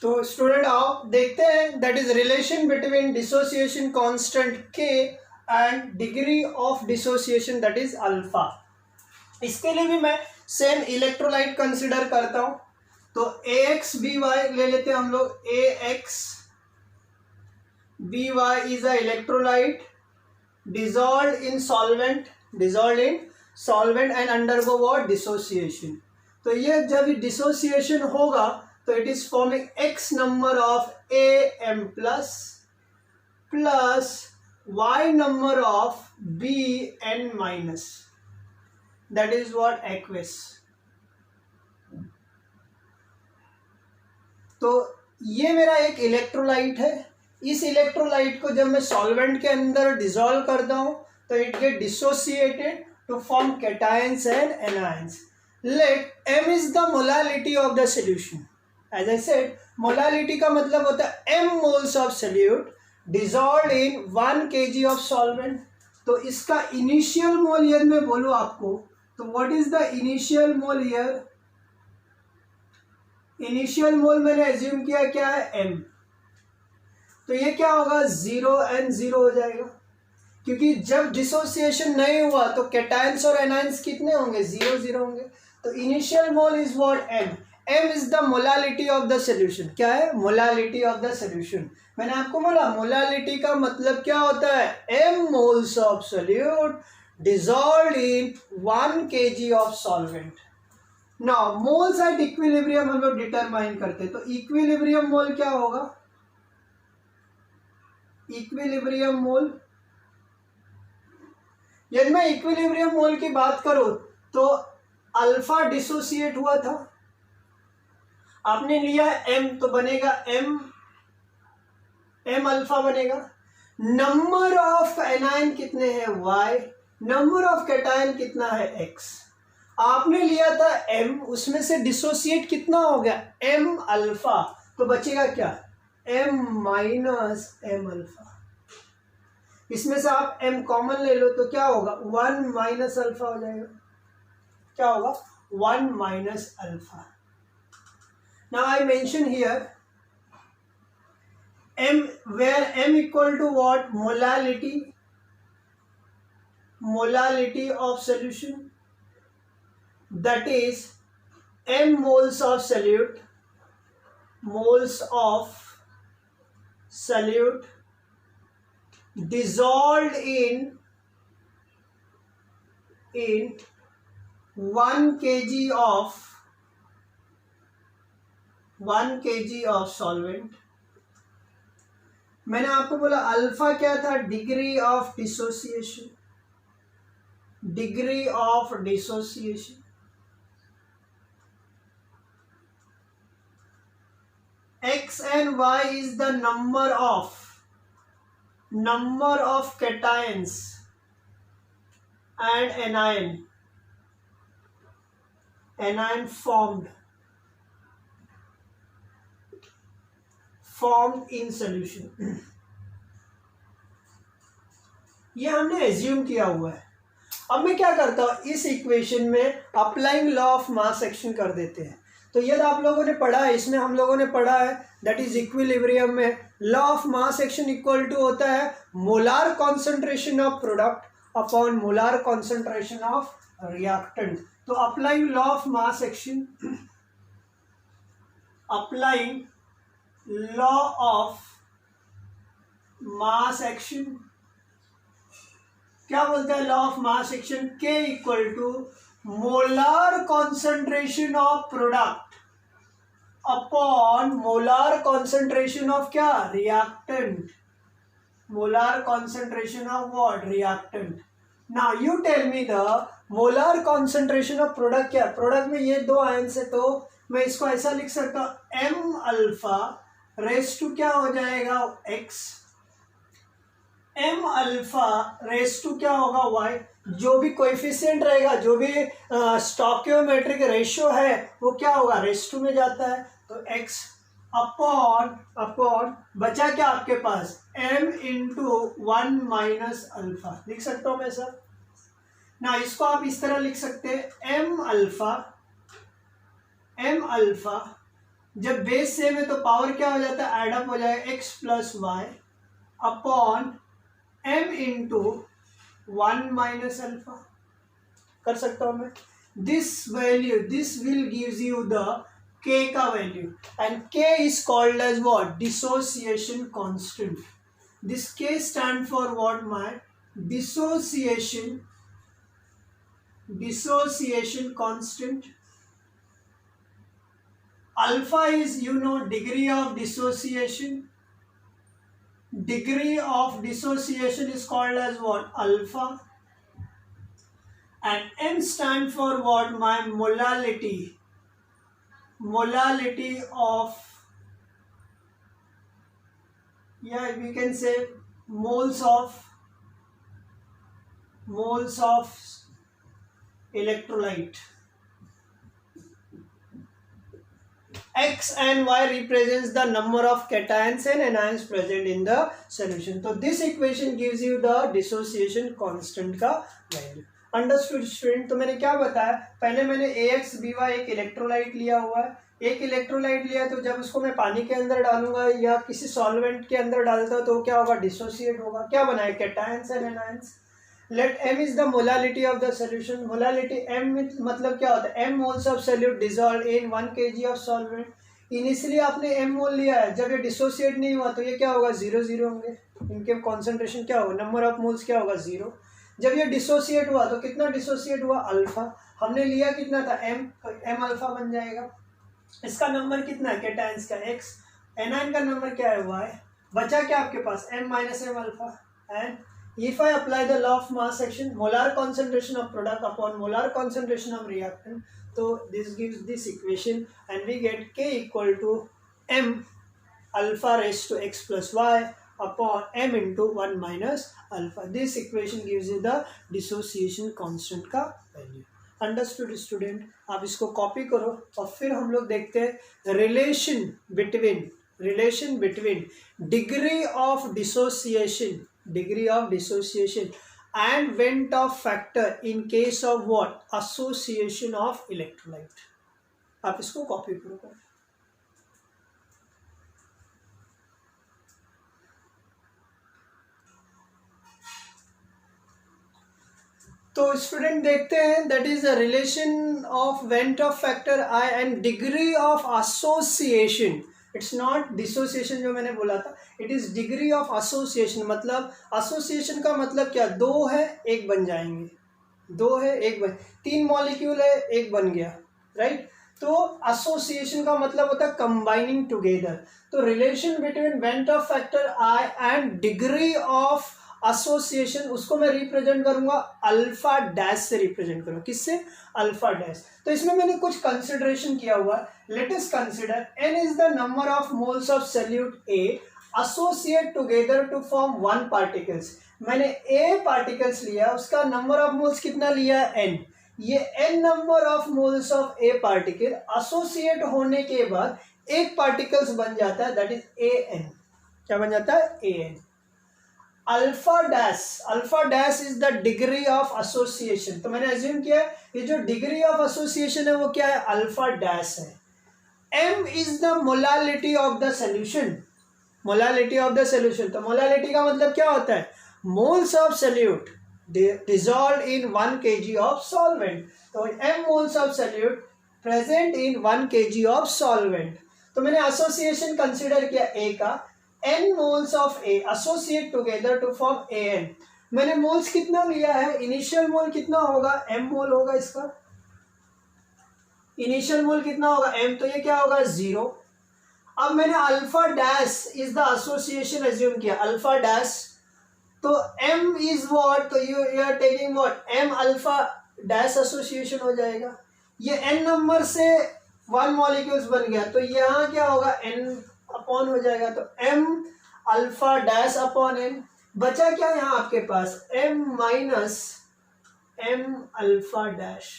A: तो स्टूडेंट आओ देखते हैं, that is relation between dissociation constant K and degree of dissociation, that is alpha. इसके लिए भी मैं सेम इलेक्ट्रोलाइट कंसिडर करता हूं, तो AxBy ले लेते हैं हम लोग। AxBy is a electrolyte dissolved in solvent and undergo what, dissociation. तो ये जब डिसोसिएशन होगा तो it is forming x number of Am plus y number of Bn minus, that is what aqueous। तो ये मेरा एक इलेक्ट्रोलाइट है, इस इलेक्ट्रोलाइट को जब मैं सॉल्वेंट के अंदर डिसॉल्व करता हूं तो it get dissociated to form cations and anions. Let m is the molality of the solution. As I said, molality का मतलब होता है m moles of solute dissolved in 1 kg of solvent. तो इसका इनिशियल मोल यदि मैं बोलूँ आपको तो what is the initial mole here? Initial mole मैंने एज्यूम किया क्या है, m। तो ये क्या होगा, 0 n 0 हो जाएगा, क्योंकि जब डिसोसिएशन नहीं हुआ तो कैटायंस और एनायंस कितने होंगे, 0 0 होंगे। तो initial mole is what, m। m is the molality of the solution. क्या है, मोलालिटी ऑफ द सोल्यूशन। मैंने आपको बोला मोलालिटी का मतलब क्या होता है, m moles of solute dissolved in 1 kg of solvent। Now moles at equilibrium हम लोग डिटरमाइन करते हैं, तो इक्विलिब्रियम मोल क्या होगा, इक्विलिब्रियम मोल, यदि मैं इक्विलिब्रियम मोल की बात करूं तो अल्फा डिसोसिएट हुआ था, आपने लिया m तो बनेगा m अल्फा बनेगा। नंबर ऑफ एनायन कितने हैं, y। नंबर ऑफ कैटायन कितना है, x। आपने लिया था m, उसमें से डिसोसिएट कितना हो गया, m अल्फा, तो बचेगा क्या, m माइनस m अल्फा। इसमें से आप m कॉमन ले लो तो क्या होगा, 1 माइनस अल्फा हो जाएगा। क्या होगा, 1 minus alpha. Now I mention here m, where m equal to what, molality of solution, that is m moles of solute dissolved in 1 kg of solvent। मैंने आपको बोला अल्फा क्या था, degree of dissociation, degree of dissociation. x and y is the number of cations and anion formed in solution। ये हमने assume किया हुआ है। अब मैं क्या करता हूँ, इस इक्वेशन में applying law of mass action कर देते हैं। तो यदि आप लोगों ने पढ़ा है, इसमें हम लोगों ने पढ़ा है दैट इज इक्विलिब्रियम में law of mass action equal to होता है molar concentration of product upon molar concentration of reactant. तो applying law of mass action, applying law of mass action, क्या बोलता है law of mass action, K equal to molar concentration of product upon molar concentration of क्या, reactant, molar concentration of what, reactant. Now you tell me the molar concentration of product क्या है, product में ये दो ions है, तो मैं इसको ऐसा लिख सकता हूं m अल्फा रेस टू क्या हो जाएगा, x, m alpha raise to क्या होगा, y। जो भी कोएफिशिएंट रहेगा, जो भी स्टोइकियोमेट्रिक रेशियो है वो क्या होगा, रेस टू में जाता है। तो x अपॉन बचा क्या आपके पास, m इंटू 1 माइनस अल्फा, लिख सकता हूं मैं सर ना। इसको आप इस तरह लिख सकते हैं m अल्फा जब बेस सेम है तो पावर क्या हो जाता है, एड अप हो जाएगा x plus y upon m into 1 minus alpha. कर सकता हूं मैं, this value, this will gives you the k का value and k is called as what, dissociation constant। this k stand for what, my dissociation constant। alpha is, you know, degree of dissociation, degree of dissociation is called as what, alpha, and m stand for what, my molality of, yeah, we can say moles of electrolyte। X and Y represents the number of cations and anions present in the solution। तो this equation gives you the dissociation constant का value। Understood student. तो मैंने क्या बताया, पहले मैंने AX BY एक electrolyte लिया हुआ है, एक इलेक्ट्रोलाइट लिया तो जब उसको मैं पानी के अंदर डालूंगा या किसी सॉल्वेंट के अंदर डालता तो क्या होगा, डिसोसिएट होगा। क्या बनाए, cations and anions. Let M is the molality of the solution. Molality M मतलब क्या होता है, M moles of solute dissolve in 1 kg of solvent. Initially आपने M मोल लिया है, जब ये डिसोसिएट नहीं हुआ तो ये क्या होगा, 0 0 होंगे, इनके कॉन्सेंट्रेशन क्या होगा, नंबर ऑफ मोल्स क्या होगा, 0। जब ये डिसोसिएट हुआ तो कितना डिसोसिएट हुआ, अल्फा। हमने लिया कितना था, M, तो M अल्फा बन जाएगा। इसका नंबर कितना है, कैटायंस का X, एनायन का नंबर क्या है, Y। बचा क्या आपके पास, M minus M alpha. And if I apply the law of mass action, molar concentration of product upon molar concentration of reactant, so this gives this equation and we get K equal to M alpha raised to X plus Y upon M into 1 minus alpha. This equation gives you the dissociation constant का value. Understood student. आप इसको copy करो और फिर हम लोग देखते हैं relation between degree of dissociation and went Hoff factor in case of what, association of electrolyte. आप इसको कॉपी करो। तो स्टूडेंट देखते हैं, that is the relation of went Hoff factor I and degree of association. It's not dissociation जो मैंने बोला था, it is degree of association. मतलब एसोसिएशन का मतलब क्या, दो है एक बन जाएंगे, दो है एक बन, 3 मॉलिक्यूल है एक बन गया, राइट। तो एसोसिएशन का मतलब होता है कंबाइनिंग टुगेदर। तो relation between went Hoff factor I and degree of association, उसको मैं रिप्रेजेंट करूंगा अल्फा डैश से रिप्रेजेंट करूंगा, किससे, अल्फा डैश। तो इसमें मैंने कुछ कंसिडरेशन किया हुआ है। Let us consider n is the number of moles of solute A associate together to form 1 particles. मैंने A पार्टिकल्स लिया, उसका नंबर ऑफ मोल्स कितना लिया है, n। ये n number of moles of A particle associate होने के बाद एक पार्टिकल्स बन जाता है, दैट इज AN। क्या बन जाता है, AN। Alpha dash is the degree of association. तो मैंने एज्यूम किया ये जो डिग्री ऑफ एसोसिएशन है वो क्या है, अल्फा डैश है। M is the molality of the solution. तो मोलालिटी का मतलब क्या होता है, moles of solute dissolved in 1 kg of solvent। तो M moles of solute present in 1 kg of solvent। तो मैंने एसोसिएशन कंसिडर किया A का, n moles of A associate together to form AN। मैंने मोल्स कितना लिया है, इनिशियल मोल कितना होगा, M मोल होगा इसका, इनिशियल मोल कितना होगा M, तो ये क्या होगा 0। अब मैंने alpha dash is the association assume किया, अल्फा डैश, तो M इज व्हाट, तो you are taking what, M alpha dash association हो जाएगा। ये n नंबर से 1 मॉलिक्यूल्स बन गया, तो यहाँ क्या होगा, n अपॉन हो जाएगा, तो M alpha dash upon n। बचा क्या यहाँ आपके पास, M minus M alpha dash.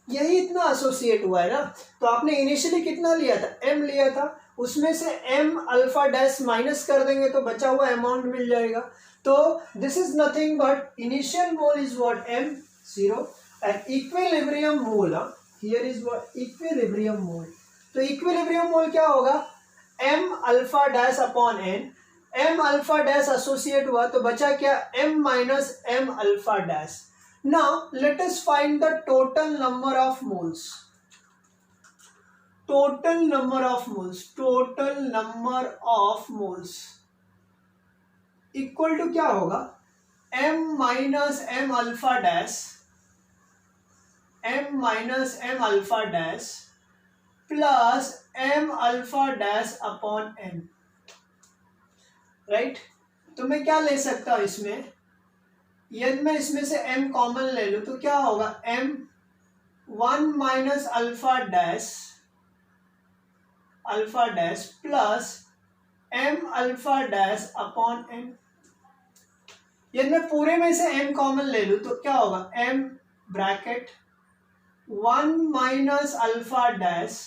A: यही इतना एसोसिएट हुआ है ना। तो आपने इनिशियली कितना लिया था, M लिया था, उसमें से M अल्फा डैश माइनस कर देंगे तो बचा हुआ अमाउंट मिल जाएगा। तो this is nothing but initial mole is what, M 0 and equilibrium mole, here is what, equilibrium mole. तो इक्विलिब्रियम मोल क्या होगा, M alpha dash upon n। M alpha dash associate हुआ तो बचा क्या, M minus M alpha dash. Now let us find the total number of moles. Total number of moles equal to क्या होगा, M minus M alpha dash, M minus M alpha dash plus M alpha dash upon n, right. तो मैं क्या ले सकता हूं इसमें, यदि मैं इसमें से M कॉमन ले लूं तो क्या होगा, M 1 minus alpha dash plus M alpha dash upon n। यदि मैं पूरे में से M कॉमन ले लूं तो क्या होगा, M bracket 1 minus alpha dash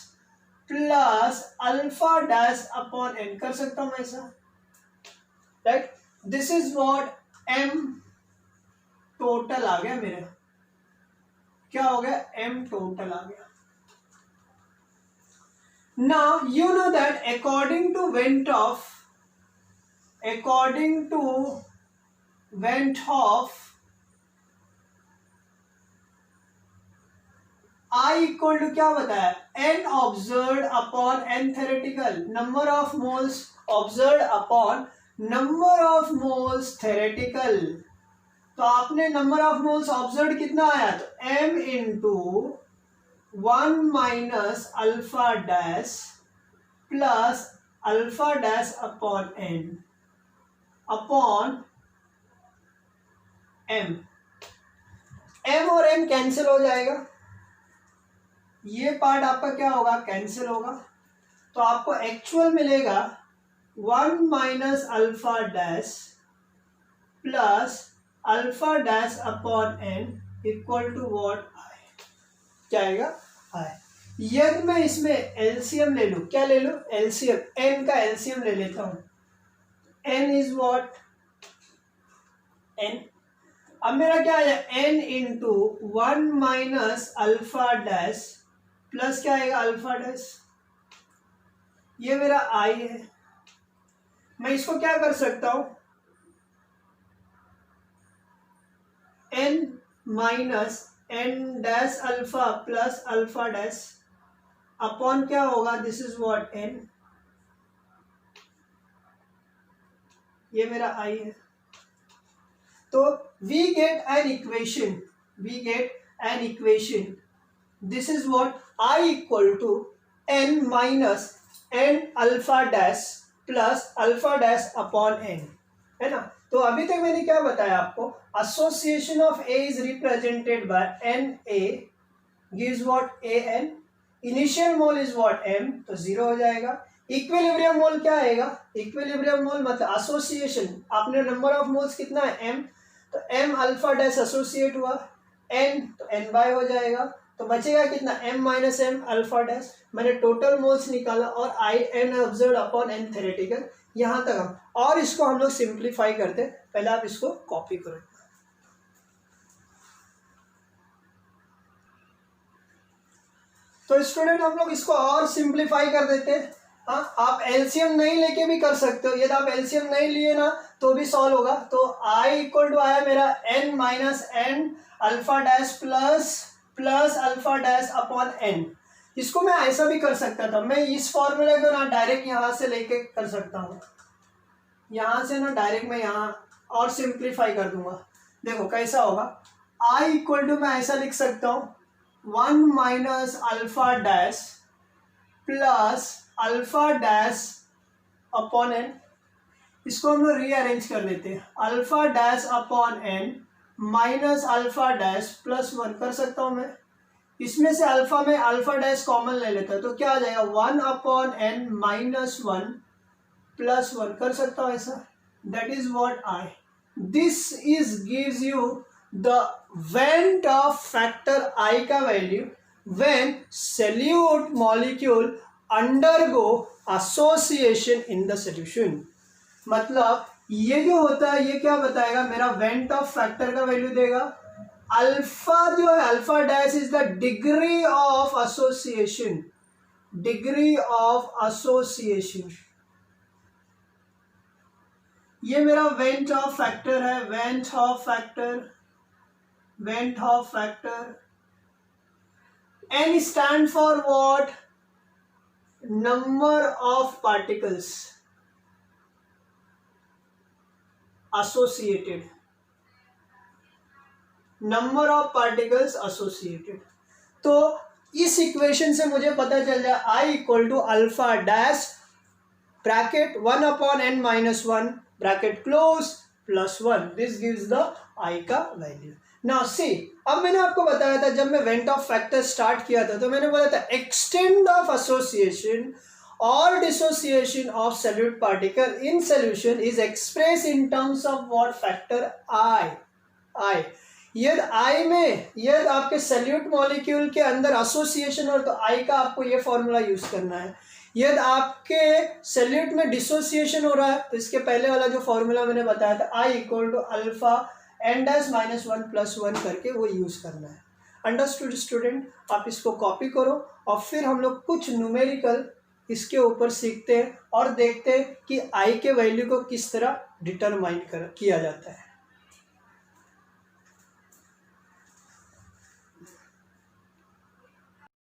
A: plus alpha dash upon n। कर सकता हूं मैं ऐसा, right. This is what M total आ गया मेरा, क्या हो गया, m टोटल आ गया। Now you know that according to Venn Hoff, I equal to क्या बताया, n observed upon n theoretical, number of moles observed upon number of moles theoretical. तो आपने नंबर ऑफ मोल्स ऑब्जर्व्ड कितना आया, तो m into 1 minus alpha dash plus alpha dash upon n upon m और m cancel हो जाएगा, ये part आपका क्या होगा, कैंसिल होगा। तो आपको एक्चुअल मिलेगा 1 minus alpha dash plus alpha dash upon n equal to what, I, क्या आएगा, आई। यदि मैं इसमें एलसीएम ले लूं, क्या ले लूं, एलसीएम, n का एलसीएम ले लेता हूं, n इज व्हाट, n। अब मेरा क्या आया, n into 1 minus alpha dash plus क्या आएगा, अल्फा डैश, ये मेरा i है। मैं इसको क्या कर सकता हूं, n minus n dash alpha plus alpha dash upon क्या होगा, दिस इज व्हाट n, ये मेरा i है। तो we get an equation, this is what I equal to n minus n alpha dash plus alpha dash upon n, है ना। तो अभी तक मैंने क्या बताया आपको, association of A is represented by Na gives what An, initial mole is what m, तो 0 हो जाएगा। इक्विलिब्रियम मोल क्या आएगा, इक्विलिब्रियम मोल मतलब एसोसिएशन, आपने नंबर ऑफ मोल्स कितना है m, तो m अल्फा डैश एसोसिएट हुआ, n तो n बाय हो जाएगा, तो बचेगा कितना, m minus m alpha dash. मैंने टोटल मोल्स निकाला और i n observed upon n theoretical, यहां तक हम, और इसको हम लोग सिंप्लीफाई करते, पहले आप इसको कॉपी करो। तो स्टूडेंट हम लोग इसको और सिंप्लीफाई कर देते हैं। हाँ, आप एलसीएम नहीं लेके भी कर सकते हो, यदि आप एलसीएम नहीं लिए ना तो भी सॉल्व होगा। तो i इक्वल टू आया मेरा n minus n alpha dash plus alpha dash upon n। इसको मैं ऐसा भी कर सकता था, मैं इस फॉर्मूले को ना डायरेक्ट यहाँ से लेके कर सकता हूँ, यहाँ से ना डायरेक्ट मैं यहाँ और सिंप्लीफाई कर दूंगा। देखो कैसा होगा, i इक्वल टू मैं ऐसा लिख सकता हूँ 1 minus alpha dash plus alpha dash upon n। इसको हम लोग रीअरेंज कर देते हैं, alpha dash upon n minus alpha dash plus 1 कर सकता हूँ मैं। इसमें से अल्फा में अल्फा डैश कॉमन ले लेता है, तो क्या आ जाएगा 1 अपॉन n माइनस 1 प्लस 1 कर सकता हूँ ऐसा, that is what I. This is gives you the van't Hoff factor i का value when solute molecule undergo association in the solution. मतलब ये जो होता है ये क्या बताएगा, मेरा वेंट ऑफ फैक्टर का वैल्यू देगा। अल्फा जो है, alpha dash is the degree of association, degree of association, ये मेरा वेंट ऑफ फैक्टर है, van't Hoff factor. n stand for what, number of particles associated, number of particles associated. तो इस equation से मुझे पता चल जाए i equal to alpha dash bracket 1 upon n minus 1 bracket close plus 1, this gives the i का value. Now see, अब मैंने आपको बताया था जब मैं वेंट ऑफ फैक्टर स्टार्ट किया था तो मैंने बोला था extent of association or dissociation of solute particle in solution is expressed in terms of what factor I। यदि I में यदि आपके सल्यूट मॉलिक्यूल के अंदर एसोसिएशन हो तो I का आपको ये फॉर्मूला यूज करना है। यदि आपके सल्यूट में डिसोसिएशन हो रहा है तो इसके पहले वाला जो फॉर्मूला मैंने बताया था I equal to alpha n dash minus 1 plus 1 करके वो यूज़ करना है। Understood student? आप इसको कॉपी करो और फिर हम लोग कुछ न्यूमेरिकल इसके ऊपर सीखते हैं और देखते हैं कि i के वैल्यू को किस तरह डिटरमाइन किया जाता है।